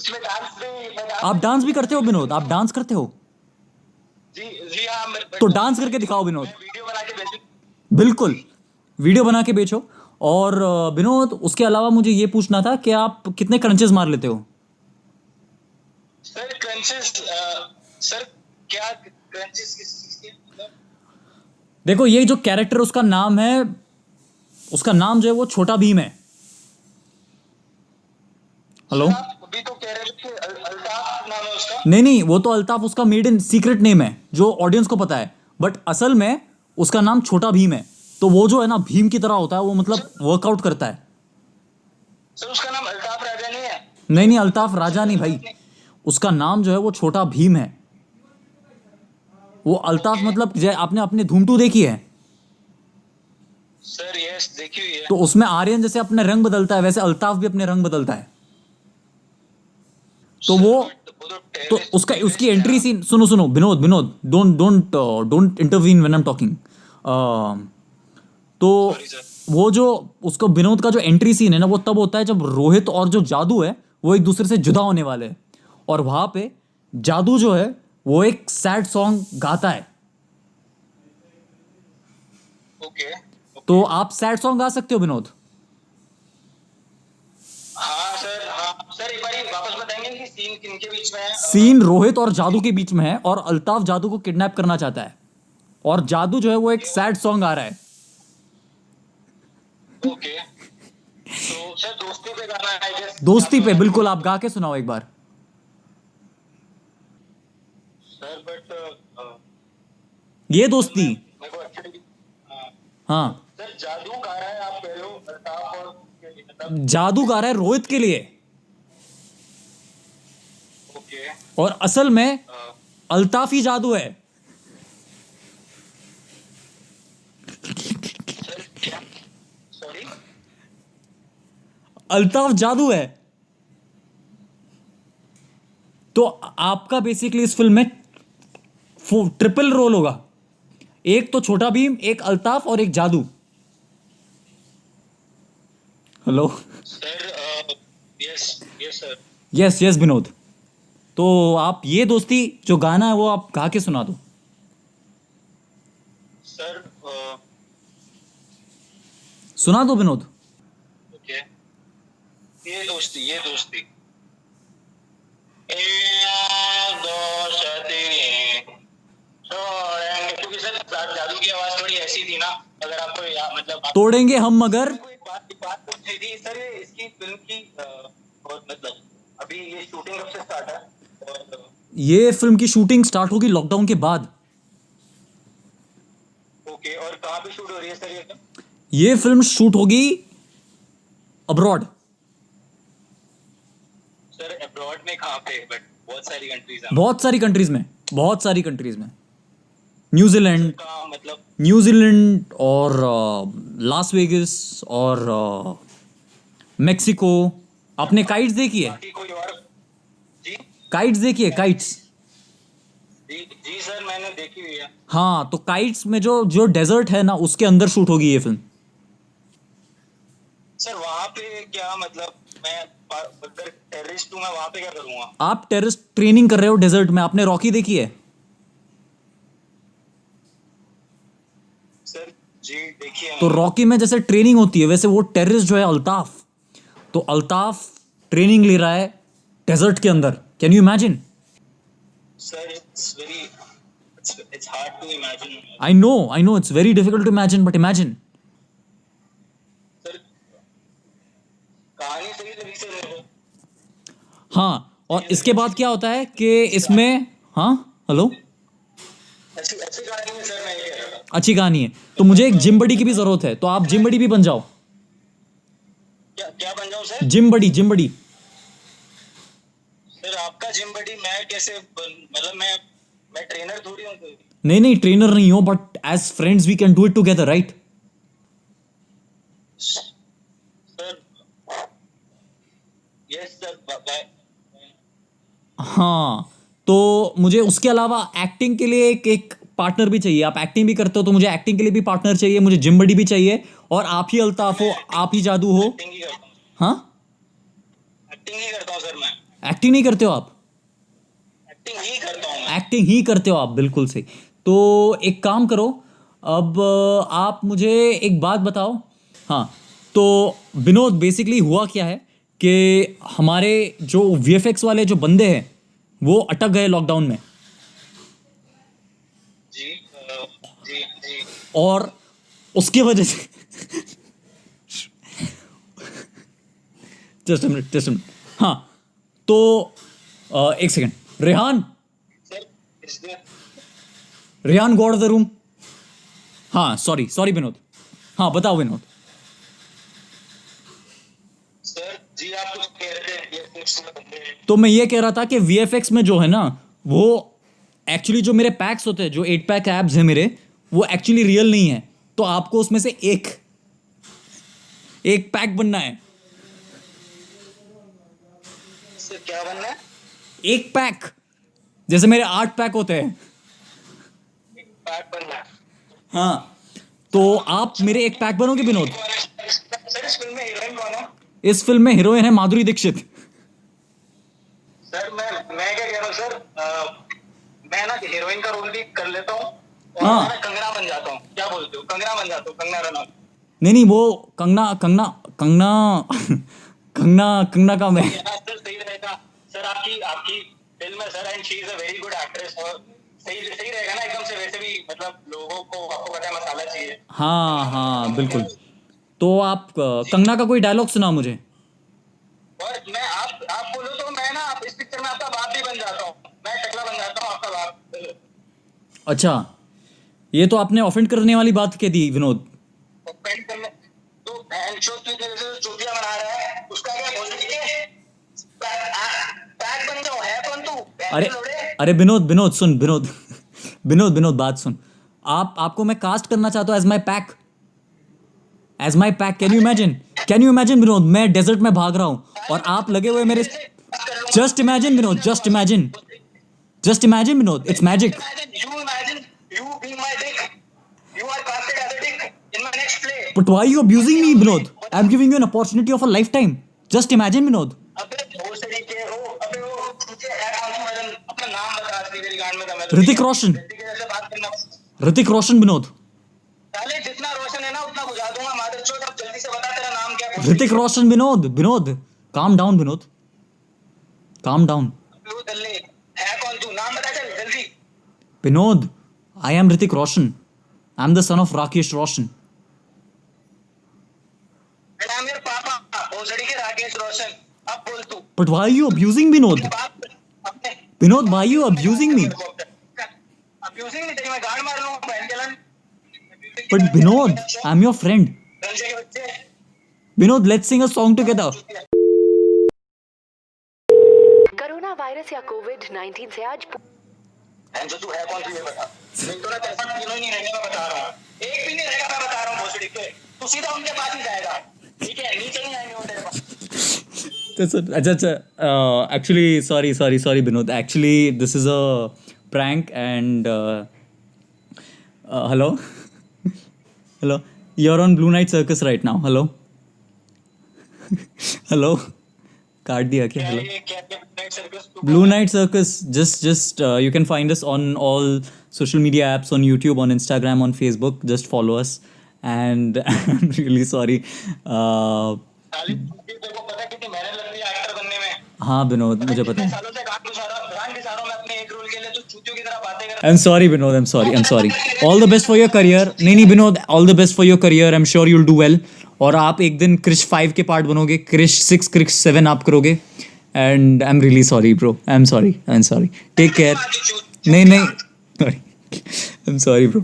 उसमें डांस भी मैं आप डांस डांस भी करते हो भी विनोद? करता आप हूँ। डांस करते हो? जी जी हाँ, तो डांस करके दिखाओ विनोद। मैं वीडियो बना के भेजू। बिल्कुल, जी वीडियो बना के बेचो। और विनोद, उसके अलावा मुझे ये पूछना था कि आप कितने क्रंचेस मार लेते हो? सर, क्रंचेस सर, क्या क्रंचेस किस चीज के मतलब? देखो, ये जो कैरेक्टर उसका नाम है, उसका नाम जो है वो छोटा भीम है। Sir, hello? आप अभी तो कह रहे थे कि अल्ताफ नाम है उसका। नहीं नहीं, वो तो अल्ताफ उसका मेड इन सीक्रेट नेम है जो ऑडियंस को पता है, बट असल में उसका नाम छोटा भीम है। तो वो जो है ना, भीम की तरह होता है वो, मतलब सर वर्कआउट करता है। सर, उसका नाम अल्ताफ राजा नहीं है? नहीं जो नहीं, अल्ताफ राजा सर नहीं भाई। अल्ताफ ने। उसका नाम जो है वो छोटा भीम है। वो अल्ताफ ओके मतलब, आपने अपने धूम 2 देखी है? सर, यस देखी हुई है। तो उसमें आर्यन जैसे अपने रंग बदलता है, वैसे अल्ताफ भी अपने रंग बदलता है। तो सर वो, बट वो तो तो टेररिस्ट उसका उसकी टेररिस्ट है एंट्री ना? सीन सुनो सुनो Vinod, Vinod, don't don't don't intervene when I am talking. तो सॉरी सर। वो जो, उसका विनोद का जो एंट्री सीन है ना, वो तब होता है जब रोहित और जो जादू है वो एक दूसरे से जुदा होने वाले हैं। और वहां पे जादू जो है वो एक सैड सॉन्ग गाता है। ओके तो ओके। आप सैड सॉन्ग गा सकते हो विनोद? हाँ सर, हाँ सर, एक बार वापस बताएंगे कि सीन किनके बीच में है? सीन रोहित और जादू के बीच में है, और अल्ताफ जादू को किडनैप करना चाहता है, और जादू जो है वो एक ओके सैड सॉन्ग आ रहा है। ओके। तो सर, दोस्ती पे गाना आई गेस, जहाँ दोस्ती पे पे, उन्हें बिल्कुल, आप गा के सुनाओ एक बार। सर बट ये सर मैं दोस्ती। मेरे को एक्चुअली हाँ, सर, जादू गा रहा है आप कह रहे हो अल्ताफ और उसके लिए, मतलब जादू गा रोहित रहा है रोहित के के लिए, लिए। ओके और असल में अल्ताफ ही जादू है। सर क्या? सॉरी। अल्ताफ जादू है। तो आपका बेसिकली इस फिल्म में ट्रिपल रोल होगा। एक तो छोटा भीम, एक अल्ताफ, और एक जादू। Hello? Sir yes yes sir. Yes yes Vinod. तो आप ये दोस्ती जो गाना है वो आप गा के सुना दो। सर सुना दो विनोद। ओके। ये दोस्ती ए दोस्ती छोड़ेंगे, क्योंकि सर जादू की आवाज थोड़ी ऐसी थी ना। अगर आपको मतलब आप, तोड़ेंगे हम मगर। मेरे को एक बात पूछनी थी सर, ये इसकी फिल्म की और मतलब अभी ये शूटिंग कब से स्टार्ट है? और ये फिल्म की शूटिंग स्टार्ट होगी लॉकडाउन के बाद। ओके, और कहाँ पे शूट हो रही है सर ये फिल्म? ये फिल्म शूट होगी अब्रॉड। सर अब्रॉड में कहाँ पे? बट बहुत सारी कंट्रीज हैं। बहुत सारी कंट्रीज में, बहुत सारी कंट्रीज में। सर न्यूजीलैंड, कहाँ मतलब? न्यूजीलैंड और लास वेगस और मेक्सिको। आपने काइट्स देखी है? बाकी कोई और? जी काइट्स देखी है? काइट्स? जी जी सर, मैंने देखी हुई है। हाँ, तो काइट्स में जो जो डेजर्ट है ना, उसके अंदर शूट होगी ये फिल्म। सर वहां पे क्या मतलब, मैं अगर टेररिस्ट हूँ, मैं वहां पे क्या करूंगा? आप टेररिस्ट ट्रेनिंग कर रहे हो डेजर्ट में। आपने रॉकी देखी है? सर जी देखिए तो मैंने। रॉकी में जैसे ट्रेनिंग होती है, वैसे वो टेररिस्ट जो है अल्ताफ, तो अल्ताफ ट्रेनिंग ले रहा है डेजर्ट के अंदर। Can you imagine? Sir it's hard to imagine. I know it's very difficult to imagine, but imagine. Sir कहानी सही लगी सर मेरे को। हाँ, और सही लगी, इसके अच्छी बाद क्या होता है कि अच्छी कहानी। इसमें, हाँ, हेलो, अच्छी अच्छी कहानी है सर, मैं ये कह रहा था। अच्छी कहानी है। तो मुझे मतलब एक जिम बडी की भी मतलब जरूरत है, तो आप अच्छी जिम कहानी। बडी भी बन जाओ। क्या क्या बन जाऊं सर? जिम बडी, जिम बडी। सर आपका जिम बडी मैं कैसे मतलब मैं ट्रेनर थोड़ी हूँ कोई। नहीं नहीं, ट्रेनर नहीं हो, but as friends we can do it together, right? Sir yes sir, bye. हाँ, तो मुझे उसके अलावा एक्टिंग के लिए एक एक पार्टनर भी चाहिए। आप एक्टिंग भी करते हो, तो मुझे एक्टिंग के लिए भी पार्टनर चाहिए, मुझे जिम बडी भी चाहिए, और आप ही सर अल्ताफ मैं हो, आप ही जादू हो। एक्टिंग ही करता हूँ। हाँ, एक्टिंग ही करता हूँ सर मैं। एक्टिंग नहीं करते हो आप? एक्टिंग ही करता हूँ मैं। एक्टिंग ही करते हो आप, बिल्कुल सही। तो एक काम करो, अब आप मुझे एक बात बताओ। हाँ, तो विनोद बेसिकली हुआ क्या है कि हमारे जो वीएफएक्स वाले जो बंदे हैं वो अटक गए लॉकडाउन में, जी जी जी। और उसकी वजह से जस्ट मिनट। हाँ, तो एक सेकेंड, रेहान, सर इसमें Rehan go out of the room. हाँ, सॉरी सॉरी विनोद। हाँ बताओ विनोद। सर जी आप कुछ कह रहे थे ये कुछ बंदे हैं। तो मैं ये कह रहा था कि वीएफएक्स में जो है ना, वो एक्चुअली जो मेरे पैक्स होते हैं, जो 8 पैक एब्स हैं मेरे, वो एक्चुअली रियल नहीं है। तो आपको उसमें से एक एक पैक बनना है। सर क्या बनना है? एक पैक, जैसे मेरे 8 पैक होते हैं। एक पैक बनना है। हाँ, तो आप मेरे एक पैक बनोगे विनोद? सर इस फिल्म में हीरोइन कौन है? इस फिल्म में हीरोइन है माधुरी दीक्षित। सर मैं क्या कह रहा हूँ सर, मैं ना हीरोइन का रोल भी कर लेता हूँ और हाँ। मैं ना कंगना बन जाता हूँ। क्या बोलते हो? कंगना बन जाता हूँ, कंगना रनौत। नहीं नहीं, वो कंगना कंगना कंगना कंगना कंगना का मैं। ये ना सर सही रहेगा। सर आपकी आपकी फिल्म है sir, and she is a very good actress. और सही सही रहेगा ना एकदम से। वैसे भी मतलब लोगों को आपको पता है मसाला चाहिए। हाँ हाँ बिल्कुल। तो आप कंगना का कोई डायलॉग सुना मुझे। और मैं आप बोलो तो मैं ना आप इस पिक्चर में आपका बाप भी बन जाता हूँ। मैं टकला बन जाता हूँ आपका बाप। अच्छा, ये तो आपने ऑफेंड करने वाली बात कह दी विनोद। पेंट करने तो बहन चोद की तरह से चूतिया बना रहा है, उसका क्या बोल रही है? पैक बन जाओ, है कौन तू? बहन अरे के लोड़े। अरे विनोद विनोद सुन विनोद विनोद विनोद बात सुन। आपको मैं कास्ट करना चाहता हूँ as my pack, as my pack. Can you imagine Vinod, मैं डेजर्ट में भाग रहा हूँ और आप लगे हुए मेरे। Just imagine Vinod, just imagine Vinod, it's magic. Imagine you being my dick. You are casted as a dick in my next play. But why are you abusing me, Vinod? I'm giving you an opportunity of a lifetime. Just imagine, Vinod. अबे भोसड़ी के हो, अबे वो तुझे है कौन सी madam? अपना नाम बता, असली तेरी गांड में दम है तो। ऋतिक रोशन। ऋतिक के जैसे बात करना। ऋतिक रोशन, विनोद। साले जितना रोशन है ना उतना बुझा दूंगा मादर चोद। अब जल्दी से बता तेरा नाम क्या है? Hrithik Roshan, Vinod Vinod. Calm down, Vinod. Calm down. तू दल्ले है कौन तू? नाम बता चल जल्दी। Vinod, I am Hrithik Roshan. I'm the son of Rakesh Roshan. And I'm your पापा, भोसड़ी के राकेश रोशन। अब बोल तू। But why are you abusing Vinod? बाप अपने Vinod, why are you abusing me? Abusing नहीं, तेरी मैं गांड मार लूंगा बहन के लन। But Vinod, I'm your friend. Ranje के बच्चे। Vinod, let's sing a song together. Corona virus या कोविड-19 से आज बहन जो तू है कौन तू ये बता। नहीं तो ना तेरे साथ तीनों ही नहीं रहेंगे, मैं बता रहा हूँ। एक भी नहीं रहेगा, मैं बता रहा हूँ भोसड़ी के। तू सीधा उनके पास ही जाएगा, ठीक है? नीचे नहीं आएंगे वो तेरे पास। Actually, sorry, Vinod. Actually, this is a prank and hello, hello. You're on Blue Night Circus right now. Hello, hello. काट दिया क्या? क्या Hello. ये क्या नेक्स्ट सर्कस तू? Blue Night Circus. Just you can find us on all social media apps, on YouTube, on Instagram, on Facebook. Just follow us. And I'm really sorry. साली तेरे को पता है कितनी मेहनत लगती है एक्टर बनने में? हाँ विनोद, मुझे पता कितने है। सालों से गांड घुसा रहा हूं मैं अपने एक रोल के लिए। तू चूतियों की तरह बातें कर। I'm sorry, Vinod. I'm sorry. All the best for your career. नहीं Vinod, all the best for your career. I'm sure you'll do well. और आप एक दिन क्रिश 5 के पार्ट बनोगे, क्रिश 6, क्रिश 7 आप करोगे. And I'm really sorry, bro. I'm sorry. Take care. नहीं. Sorry. I'm sorry, bro.